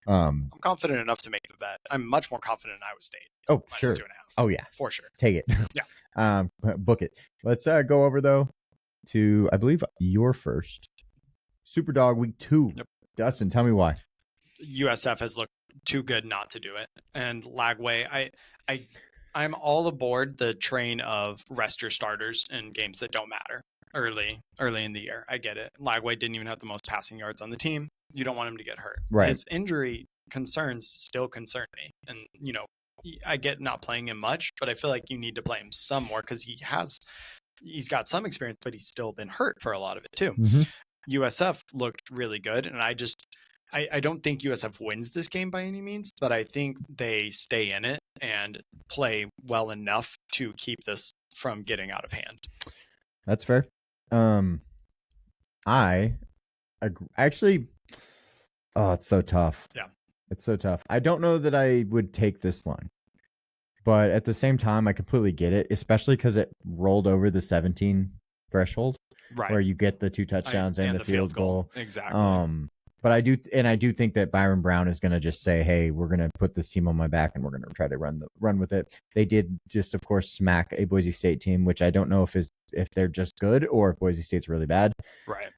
I'm confident enough to make the bet. I'm much more confident in Iowa State. Oh, sure. 2.5. Oh, yeah. For sure. Take it. Yeah. Book it. Let's go over, though, to, I believe, your first. Superdog Week 2. Yep. Dustin, tell me why. USF has looked too good not to do it. And Lagway, I'm all aboard the train of rest your starters in games that don't matter early in the year. I get it. Lagway didn't even have the most passing yards on the team. You don't want him to get hurt. Right. His injury concerns still concern me. And, I get not playing him much, but I feel like you need to play him some more because he's got some experience, but he's still been hurt for a lot of it too. Mm-hmm. USF looked really good. And I don't think USF wins this game by any means, but I think they stay in it and play well enough to keep this from getting out of hand. That's fair. I agree. Actually, it's so tough. Yeah. It's so tough. I don't know that I would take this line, but at the same time, I completely get it, especially because it rolled over the 17 threshold. Right. where you get the 2 touchdowns and the field goal. Exactly. But I do think that Byron Brown is going to just say, "Hey, we're going to put this team on my back and we're going to try to run with it." They did just, of course, smack a Boise State team, which I don't know if they're just good or if Boise State's really bad. Right.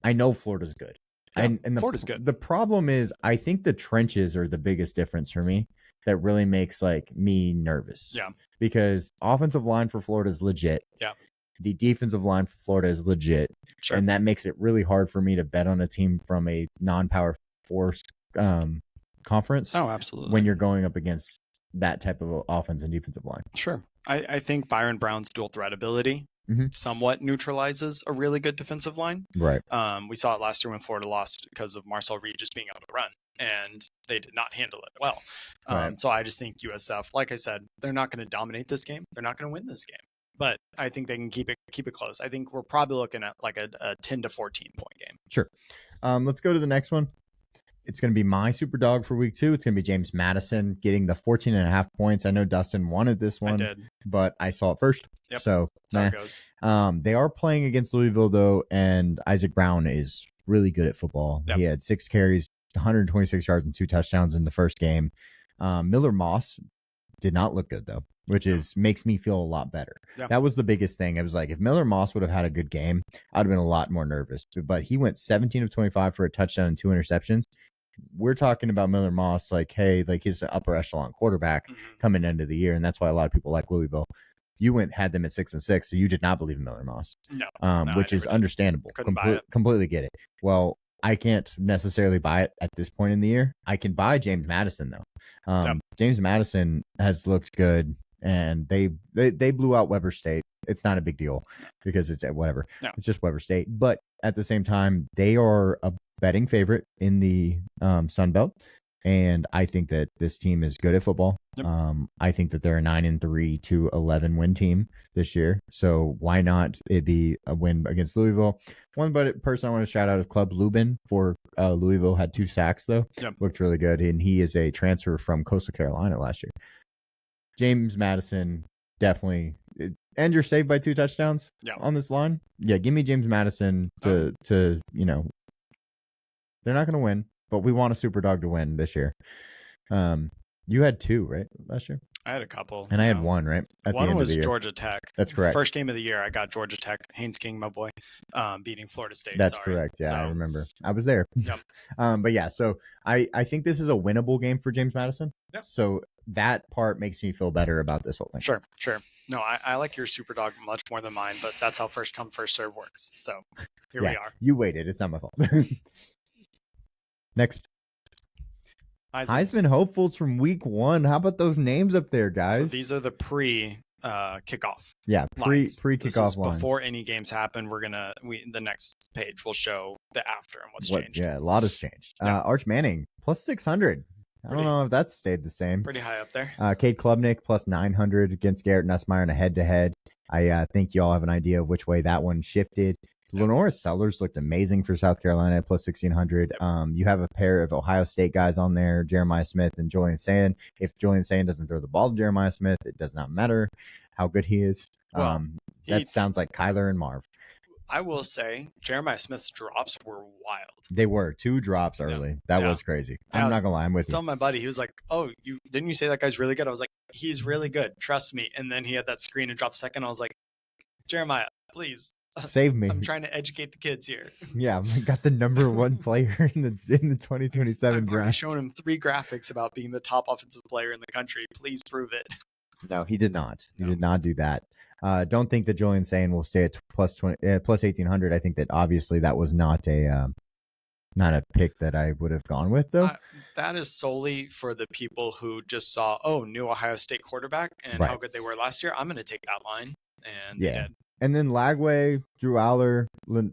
I know Florida's good. Yeah, and Florida's good. The problem is, I think the trenches are the biggest difference for me that really makes me nervous. Yeah. Because offensive line for Florida is legit. Yeah. The defensive line for Florida is legit. Sure. And that makes it really hard for me to bet on a team from a non-power force conference. Oh, absolutely. When you're going up against that type of offense and defensive line. Sure. I think Byron Brown's dual threat ability somewhat neutralizes a really good defensive line. Right. We saw it last year when Florida lost because of Marcel Reed just being able to run, and they did not handle it well. Right. So I just think USF, like I said, they're not going to dominate this game. They're not going to win this game. But I think they can keep it close. I think we're probably looking at like a 10 to 14 point game. Sure. Let's go to the next one. It's going to be my super dog for week 2. It's going to be James Madison getting the 14.5 points. I know Dustin wanted this one, but I saw it first. Yep. So that's how it goes. They are playing against Louisville though, and Isaac Brown is really good at football. Yep. He had 6 carries, 126 yards and 2 touchdowns in the first game. Miller Moss did not look good though, which makes me feel a lot better. Yeah. That was the biggest thing. I was like, if Miller Moss would have had a good game, I'd have been a lot more nervous. But he went 17 of 25 for a touchdown and 2 interceptions. We're talking about Miller Moss, he's an upper echelon quarterback coming into the year, and that's why a lot of people like Louisville. You had them at 6-6, so you did not believe in Miller Moss. No, which is understandable. Completely get it. Well, I can't necessarily buy it at this point in the year. I can buy James Madison though. James Madison has looked good, and they blew out Weber State. It's not a big deal because it's whatever. No. It's just Weber State. But at the same time, they are a betting favorite in the Sun Belt, and I think that this team is good at football. Yep. I think that they're a 9-3 to 11 win team this year. So why not it be a win against Louisville? One person I want to shout out is Club Lubin for Louisville. Had 2 sacks though. Yep. Looked really good, and he is a transfer from Coastal Carolina last year. James Madison definitely. And you're saved by 2 touchdowns on this line. Yeah, give me James Madison to they're not going to win, but we want a super dog to win this year. You had 2, right, last year? I had a couple. And I had 1, right? One was Georgia Tech. That's correct. First game of the year, I got Georgia Tech. Haynes King, my boy, beating Florida State. That's correct. Yeah, I remember. I was there. Yep. But yeah, so I think this is a winnable game for James Madison. Yep. So that part makes me feel better about this whole thing. Sure. No, I like your super dog much more than mine, but that's how first come, first serve works. So here we are. You waited. It's not my fault. Next. Heisman hopefuls from week 1. How about those names up there, guys? So these are the kickoff. Yeah, pre kickoff lines. Before any games happen, the next page will show the after and what's changed. Yeah, a lot has changed. Arch Manning plus 600. I don't know if that's stayed the same. Pretty high up there. Cade Klubnik plus 900 against Garrett Nussmeier in a head-to-head. I think you all have an idea of which way that one shifted. Yep. Lenora Sellers looked amazing for South Carolina at plus 1,600. Yep. You have a pair of Ohio State guys on there, Jeremiah Smith and Julian Sand. If Julian Sand doesn't throw the ball to Jeremiah Smith, it does not matter how good he is. Well, that sounds like Kyler and Marv. I will say Jeremiah Smith's drops were wild. They were 2 drops early. That was crazy. I'm not gonna lie. I'm with you. Telling my buddy, he was like, "Oh, didn't you say that guy's really good?" I was like, "He's really good. Trust me." And then he had that screen and dropped second. I was like, "Jeremiah, please save me. I'm trying to educate the kids here." Yeah, I got the number 1 player in the 2027 draft. Showing him 3 graphics about being the top offensive player in the country. Please prove it. No, he did not. He did not do that. Don't think that Julian Sane will stay at plus 1,800. I think that obviously that was not a pick that I would have gone with though. That is solely for the people who just saw, new Ohio State quarterback and how good they were last year. I'm going to take that line, and they did. And then Lagway, Drew Aller,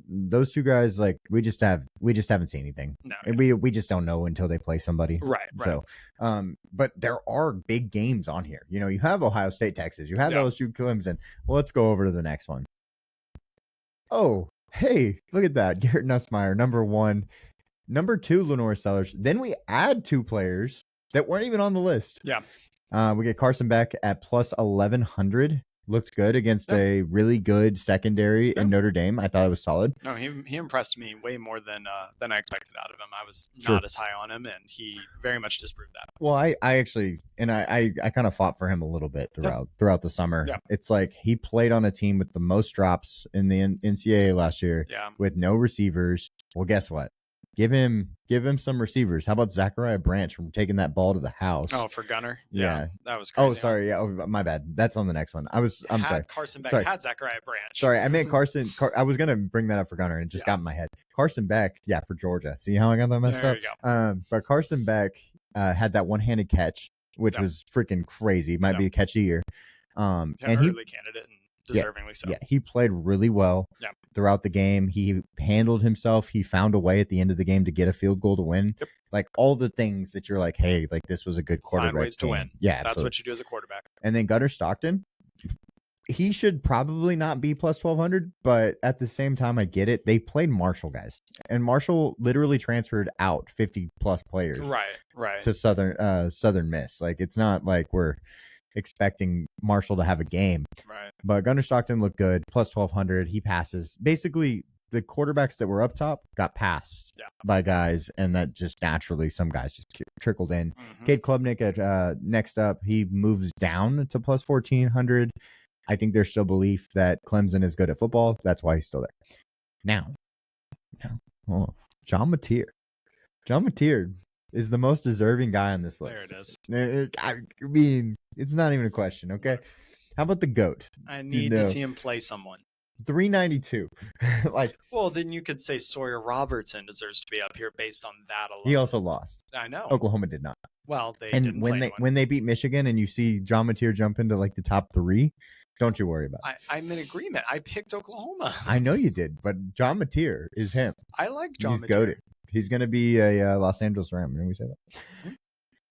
those 2 guys, we just haven't seen anything. No, and we just don't know until they play somebody. Right. So, but there are big games on here. You have Ohio State, Texas. You have LSU, Clemson. Well, let's go over to the next one. Oh, hey, look at that. Garrett Nussmeier, number 1. Number 2, Lenora Sellers. Then we add 2 players that weren't even on the list. Yeah. We get Carson Beck at plus 1,100. looked good against a really good secondary in Notre Dame. I thought it was solid. No, he impressed me way more than I expected out of him. I was Sure. not as high on him, and he very much disproved that. Well, I actually, and I kind of fought for him a little bit throughout the summer. Yeah. It's like he played on a team with the most drops in the NCAA last year with no receivers. Well, guess what? Give him some receivers. How about Zachariah Branch from taking that ball to the house? Oh, for Gunner? Yeah. That was crazy. Oh, sorry. Yeah, my bad. That's on the next one. I'm sorry. Carson Beck Sorry. had Zachariah Branch. Sorry, I meant Carson. I was gonna bring that up for Gunner and it just got in my head. Carson Beck, for Georgia. See how I got that messed There up? you go. But Carson Beck had that one-handed catch, which was freaking crazy. Might be a catch of the year. And early candidate and deservingly so. Yeah, he played really well throughout the game. He handled himself. He found a way at the end of the game to get a field goal to win. Yep. Like all the things that you're like, hey, like this was a good quarterback. Find ways to win. Yeah, that's what you do as a quarterback. And then Gunner Stockton, he should probably not be plus 1,200, but at the same time, I get it. They played Marshall, guys, and Marshall literally transferred out 50 plus players, right, to Southern Miss. Like it's not like we're expecting Marshall to have a game, right? But Gunner Stockton looked good, plus 1,200. He passes. Basically, the quarterbacks that were up top got passed by guys, and that just naturally some guys just trickled in. Cade Klubnik at next up, he moves down to plus 1,400. I think there's still belief that Clemson is good at football. That's why he's still there. Now, John Mateer. John Mateer is the most deserving guy on this list. There it is. I mean, it's not even a question, okay? How about the GOAT? I need to see him play someone. 392. Well, then you could say Sawyer Robertson deserves to be up here based on that alone. He also lost. I know. Oklahoma did not. Well, they and didn't when they beat Michigan and you see John Mateer jump into like the top 3, don't you worry about it. I'm in agreement. I picked Oklahoma. I know you did, but John Mateer is him. I like John Mateer. He's goated. He's going to be a Los Angeles Ram. Didn't we say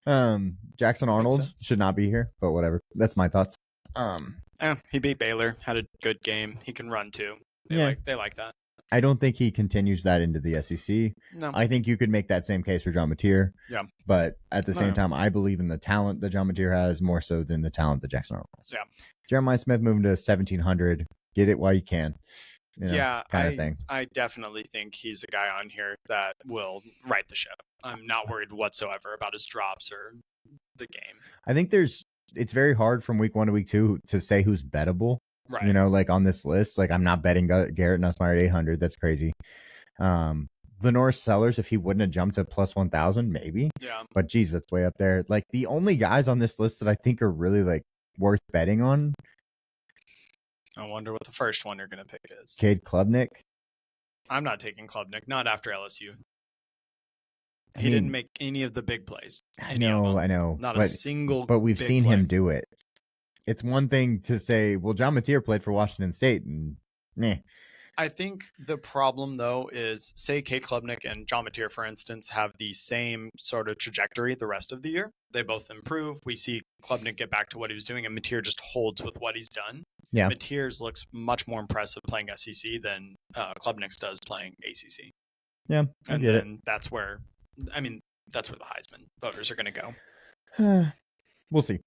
that? Jackson Arnold should not be here, but whatever. That's my thoughts. He beat Baylor, had a good game. He can run too. They like that. I don't think he continues that into the SEC. No. I think you could make that same case for John Mateer. Yeah. But at the same time, I believe in the talent that John Mateer has more so than the talent that Jackson Arnold has. Yeah. Jeremiah Smith moving to 1,700. Get it while you can. Kind of thing. I definitely think he's a guy on here that will right the ship. I'm not worried whatsoever about his drops or the game. I think it's very hard from week 1 to week 2 to say who's bettable. Right. Like on this list, like I'm not betting Garrett Nussmeier at 800. That's crazy. Lenore Sellers, if he wouldn't have jumped to plus 1,000, maybe. Yeah. But geez, that's way up there. Like the only guys on this list that I think are really like worth betting on. I wonder what the first one you're going to pick is. Cade Klubnik. I'm not taking Klubnik, not after LSU. He didn't make any of the big plays. I know. Not a single. But we've seen him do it. It's one thing to say, well, John Mateer played for Washington State, and I think the problem, though, is say Cade Klubnik and John Mateer, for instance, have the same sort of trajectory the rest of the year. They both improve. We see Klubnik get back to what he was doing, and Mateer just holds with what he's done. Yeah. Mateer's looks much more impressive playing SEC than Klubnik's does playing ACC. Yeah, I get it. And that's where the Heisman voters are going to go. We'll see.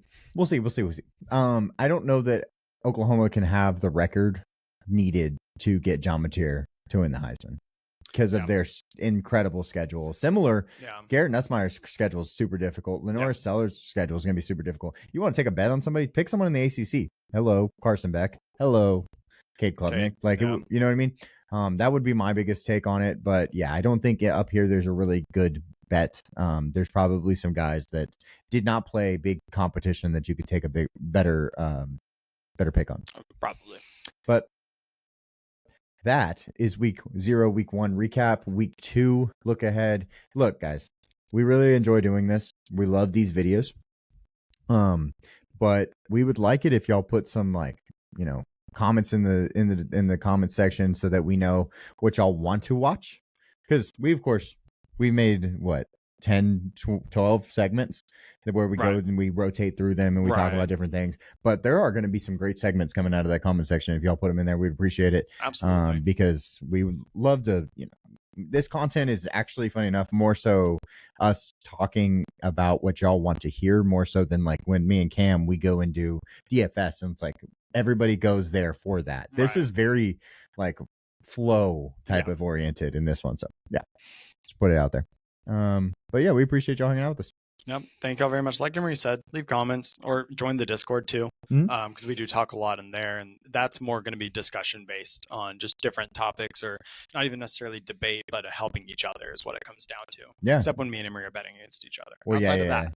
I don't know that Oklahoma can have the record needed to get John Mateer to win the Heisman because of their incredible schedule. Similar, Garrett Nussmeier's schedule is super difficult. Lenore Sellers' schedule is going to be super difficult. You want to take a bet on somebody? Pick someone in the ACC. Hello, Carson Beck. Hello, Cade Klubnik. You know what I mean? That would be my biggest take on it. But yeah, I don't think up here there's a really good bet. There's probably some guys that did not play big competition that you could take a better pick on. Probably. But that is week 0, week 1 recap. Week 2 look ahead. Look, guys, we really enjoy doing this. We love these videos. But we would like it if y'all put some comments in the comment section so that we know what y'all want to watch. Because we made 10, 12 segments where we go and we rotate through them and we talk about different things. But there are going to be some great segments coming out of that comment section. If y'all put them in there, we'd appreciate it. Absolutely. Because we would love to, this content is actually, funny enough, more so us talking about what y'all want to hear more so than like when me and Cam, we go and do DFS and it's like everybody goes there for that. This Right. is very like flow type of oriented in this one. So yeah, just put it out there. But yeah, we appreciate y'all hanging out with us. Yep. Thank y'all very much. Like Emery said, leave comments or join the Discord too, because we do talk a lot in there, and that's more going to be discussion based on just different topics, or not even necessarily debate, but helping each other is what it comes down to. Yeah. Except when me and Emery are betting against each other. Well, Outside of that,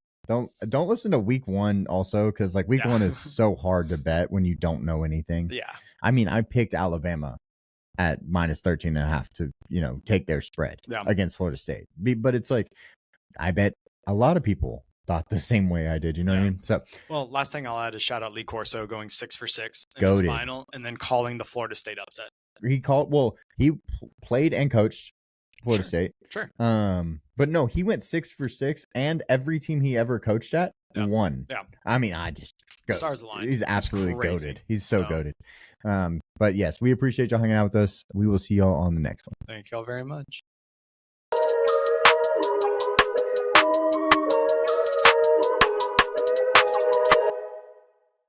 don't listen to week one also, because like week one is so hard to bet when you don't know anything. Yeah. I mean, I picked Alabama at minus 13.5 to, take their spread against Florida State. But it's like, I bet a lot of people thought the same way I did. You know what I mean? So, well, last thing I'll add is shout out Lee Corso going 6 for 6 in his final, and then calling the Florida State upset. He played and coached Florida State. Sure. But no, he went 6 for 6, and every team he ever coached at won. Yeah. I mean, stars aligned. He's absolutely goated. He's so goated. But yes, we appreciate y'all hanging out with us. We will see y'all on the next one. Thank y'all very much.